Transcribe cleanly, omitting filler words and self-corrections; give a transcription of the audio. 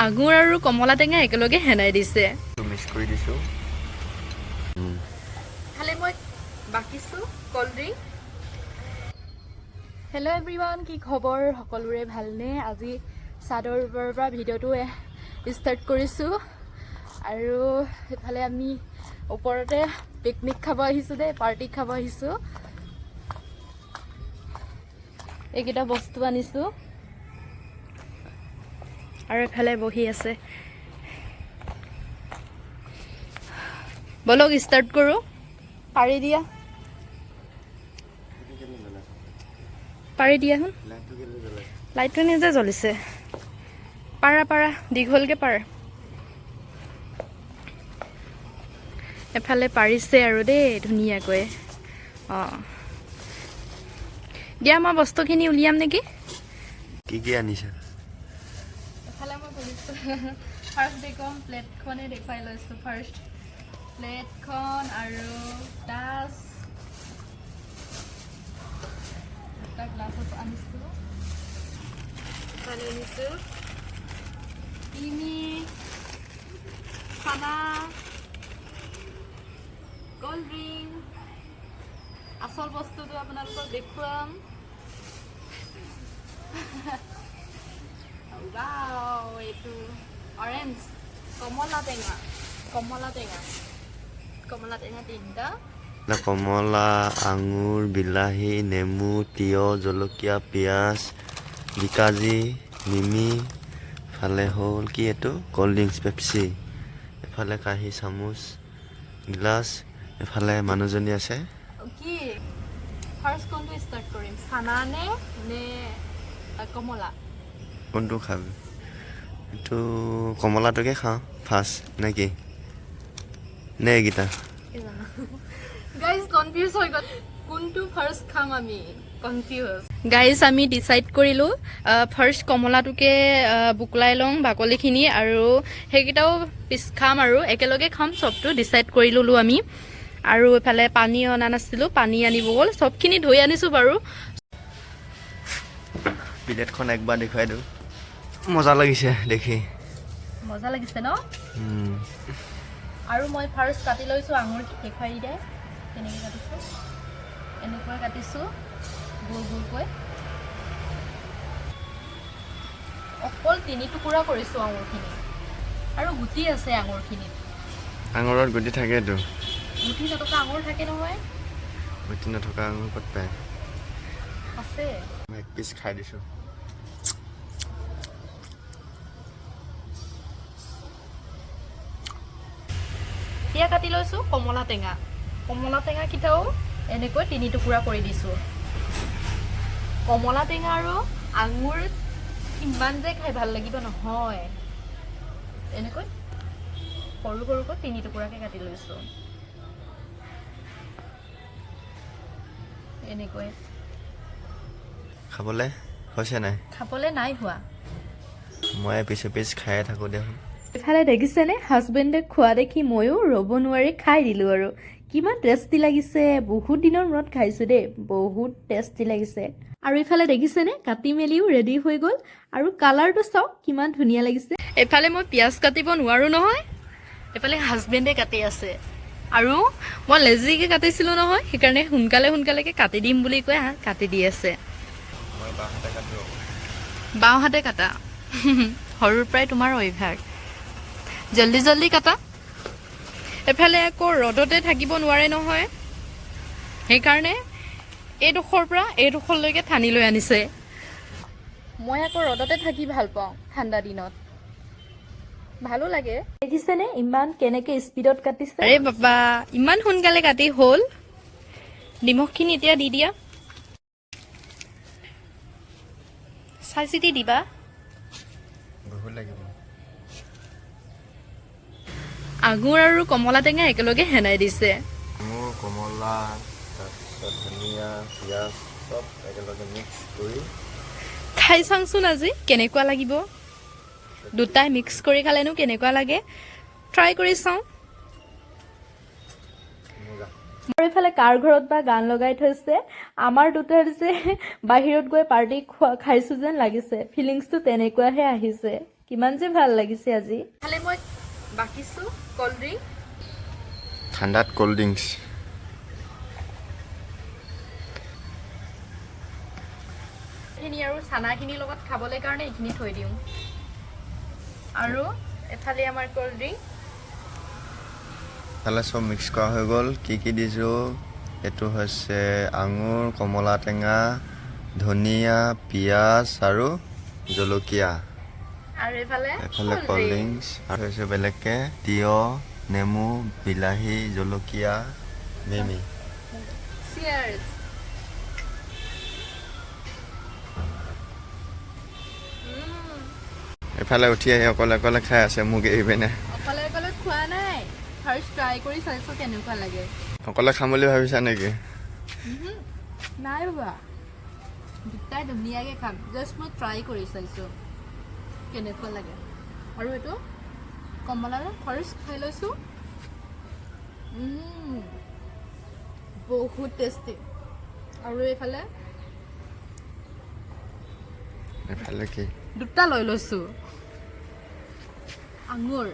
আঙুৰ আৰু কমলা টেঙা একেলগে হেনাই দিছে মিক্স কৰি দিছো খালে মই বাকিছো কোল্ড ড্ৰিংক হেল্ল' এভৰিৱান কি খবৰ সকলোৰে ভালনে আজি চাদৰ ওপৰৰ পৰা ভিডিঅ'টো ষ্টাৰ্ট কৰিছোঁ আৰু এফালে আমি ওপৰতে পিকনিক খাব আহিছোঁ দেই পাৰ্টি খাব আহিছোঁ এইকেইটা বস্তু আনিছোঁ আৰু এফালে বহি আছে বলক ষ্টাৰ্ট কৰোঁ পাৰি দিয়া শুন লাইটটো নিজে জ্বলিছে পাৰা দীঘলকে পাৰ এফালে পাৰিছে আৰু দেই ধুনীয়াকৈ অঁ দিয়া মই বস্তুখিনি উলিয়াম নেকি কি আনিছা এফালে মই কৰিছোঁ ফাৰ্ষ্ট দেখুৱাম প্লেটখনে দেখুৱাই লৈছোঁ ফাৰ্ষ্ট প্লেটখন আৰু গ্লাছ এটা গ্লাছত আনিছোঁ এফালে আনিছোঁ তিনি খানা কোল্ড ড্ৰিংক আচল বস্তুটো আপোনালোকক দেখুৱাম এইটো অৰেঞ্জ কমলা টেঙা তিনিটা কমলা আঙুৰ বিলাহী নেমু তিয়হ জলকীয়া পিঁয়াজ বিকাজী মিমি এফালে হ'ল কি এইটো ক'ল্ড ড্ৰিংকছ পেপচি এফালে কাঁহী চামুচ গিলাচ এফালে মানুহজনী আছে কি ফাৰ্ষ্ট কোনটো ষ্টাৰ্ট কৰিম চানা নে কমলা কোনটো খাবি এইটো কমলাটোকে খাওঁ ফাৰ্ষ্ট নে কি নে এইকেইটা গাইজ কনফিউজ হৈ গ'ল কোনটো ফাৰ্ষ্ট খাম আমি কনফিউজ গাইজ আমি ডিচাইড কৰিলোঁ ফাৰ্ষ্ট কমলাটোকে বুকলাই লওঁ বাকলিখিনি আৰু সেইকেইটাও পিছ খাম আৰু একেলগে খাম চবটো ডিচাইড কৰি ল'লোঁ আমি আৰু এইফালে পানী অনা নাছিলোঁ পানী আনিব গ'ল চবখিনি ধুই আনিছোঁ বাৰু প্লেটখন একবাৰ দেখুৱাই দিওঁ মজা লাগিছে দেখি মজা লাগিছে ন আৰু মই ফাৰ্ষ্ট কাটি লৈছোঁ আঙুৰ দেখুৱাই দিয়ে কেনেকৈ কাটিছোঁ এনেকৈ কাটিছোঁ গোলকৈ অকল 3 টুকুৰা কৰিছোঁ আঙুৰখিনি আৰু গুটি আছে আঙুৰখিনিত আঙুৰত গুটি থাকেতো গুটি নথকা আঙুৰ থাকে নহয় গুটি নথকা আঙুৰ ক'ত পায় আছে মই এক পিচ খাই দিছোঁ এতিয়া কাটি লৈছোঁ কমলা টেঙাকেইটাও এনেকৈ 3 টুকুৰা কৰি দিছোঁ কমলা টেঙা আৰু আঙুৰ ইমান যে খাই ভাল লাগিব নহয় এনেকৈ সৰুকৈ 3 টুকুৰাকৈ কাটি লৈছোঁ এনেকৈ খাবলৈ হৈছে নাই খাবলৈ নাই হোৱা মই পিছ খায়ে থাকোঁ দেখোন এফালে দেখিছেনে হাজবেণ্ডে খোৱা দেখি ময়ো ৰ'ব নোৱাৰি খাই দিলোঁ আৰু কিমান টেষ্টি লাগিছে বহুত দিনৰ মূৰত খাইছোঁ দেই বহুত টেষ্টি লাগিছে আৰু ইফালে দেখিছেনে কাটি মেলিও ৰেডি হৈ গ'ল আৰু কালাৰটো চাওক কিমান ধুনীয়া লাগিছে এফালে মই পিঁয়াজ কাটিব নোৱাৰোঁ নহয় এফালে হাজবেণ্ডে কাটি আছে আৰু মই লেজিকৈ কাটিছিলোঁ নহয় সেইকাৰণে সোনকালেকৈ কাটি দিম বুলি কৈ কাটি দি আছে বাওঁহাতে কাটা সৰুৰ পৰাই তোমাৰ অভ্যাস জল্দি কাটা এফালে আকৌ ৰ'দতে থাকিব নোৱাৰে নহয় সেইকাৰণে এইডোখৰৰ পৰা এইডোখৰলৈকে ঠানি লৈ আনিছে মই আকৌ ৰ'দতে থাকি ভাল পাওঁ ঠাণ্ডা দিনত ভালো লাগে দেখিছেনে ইমান কেনেকৈ স্পীডত কাটিছে আৰে বাবা ইমান সোনকালে কাটি হ'ল নিমখখিনি এতিয়া দি দিয়া চাই চিতি দিবা বহুত লাগিব আঙুৰ আৰু কমলা টেঙা একেলগে হেনাই দিছে আঙুৰ কমলা তাৰপিছত ধনিয়া পিঁয়াজ চব একেলগে মিক্স কৰি খাই চাওঁচোন আজি কেনেকুৱা লাগিব দুটাই মিক্স কৰি খালেনো কেনেকুৱা লাগে ট্ৰাই কৰি চাওঁ মোৰ এইফালে কাৰ ঘৰত বা গান লগাই থৈছে আমাৰ দুটাৰ যে বাহিৰত গৈ পাৰ্টি খাইছোঁ যেন লাগিছে ফিলিংছটো তেনেকুৱাহে আহিছে কিমান যে ভাল লাগিছে আজি খালি মই বাকিছো কল্ড ড্ৰিংক ঠাণ্ডাত কোল্ড ড্ৰিংকছ এইখিনি আৰু চানাখিনিৰ লগত খাবলৈ কাৰণে এইখিনি থৈ দিওঁ আৰু এফালে আমাৰ কল্ড ড্ৰিংক তাহলে সব মিক্স কৰা হৈ গ'ল কি দিছো এটো হৈছে আঙুৰ কমলা টেঙা ধনিয়া পিয়াজ আৰু জলকীয়া আৰু এফালে কোল্ড ড্ৰিংকছ আৰু হৈছে বেলেগকে তিয়হ নেমু বিলাহী জলকীয়া মেমি চিয়াৰ্ছ এফালে উঠি আহি অকলে অকলে খাই আছে মোক এৰি পিনে অকলে অকলে খোৱা নাই ফাৰ্ষ্ট ট্ৰাই কৰি চাইছো কেনেকুৱা লাগে অকলে খাম বুলি ভাবিছা নেকি নাই বাবা দুটাই ধুনীয়াকৈ খাম জাষ্ট মই ট্ৰাই কৰি চাইছোঁ কেনেকুৱা লাগে আৰু এইটো কমলাৰ ফাৰ্ষ্ট খাই লৈছোঁ বহুত টেষ্টি আৰু এইফালে এফালে কি দুটা লৈ লৈছোঁ আঙুৰ